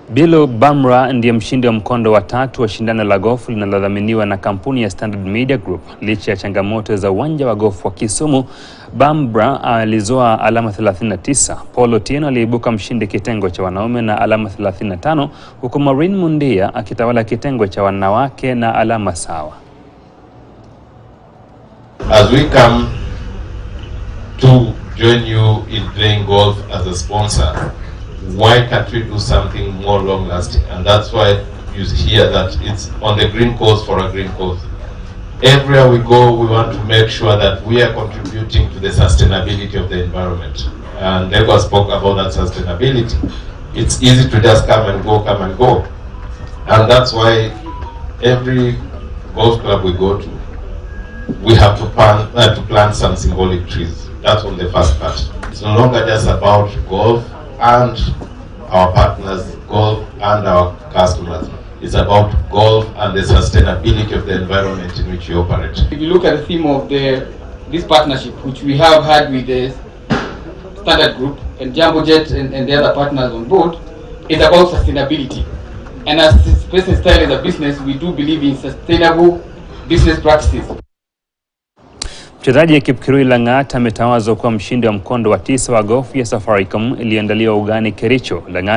Bilo Bamra ndiye mshindi wa mkondo wa 3 wa shindano la gofu linalodhaminiwa na kampuni ya Standard Media Group. Licha ya changamoto za uwanja wa gofu wa Kisumu, Bamra alizoa alama 39. Paul Otieno aliibuka mshindi kitengo cha wanaume na alama 35, huku Maureen Mundia akitawala kitengo cha wanawake na alama sawa. As we come to join you in playing golf as a sponsor, why can't we do something more long lasting? And that's why you hear that it's on the green course for a green course. Everywhere we go, we want to make sure that we are contributing to the sustainability of the environment. And Lego spoke about that sustainability. It's easy to just come and go. And that's why every golf club we go to, we have to plant some symbolic trees. That's on the first part. It's no longer just about golf and our partners, golf and our customers. It's about golf and the sustainability of the environment in which we operate. If you look at the theme of this partnership, which we have had with the Standard Group and Jumbo Jet and the other partners on board, it's about sustainability. And as Business Style is a business, we do believe in sustainable business practices. Mchezaji Kipkirui Langat ametawazwa kuwa mshindi wa mkondo wa 9 wa gofu ya Safaricom iliyoandaliwa ugani Kericho. Langat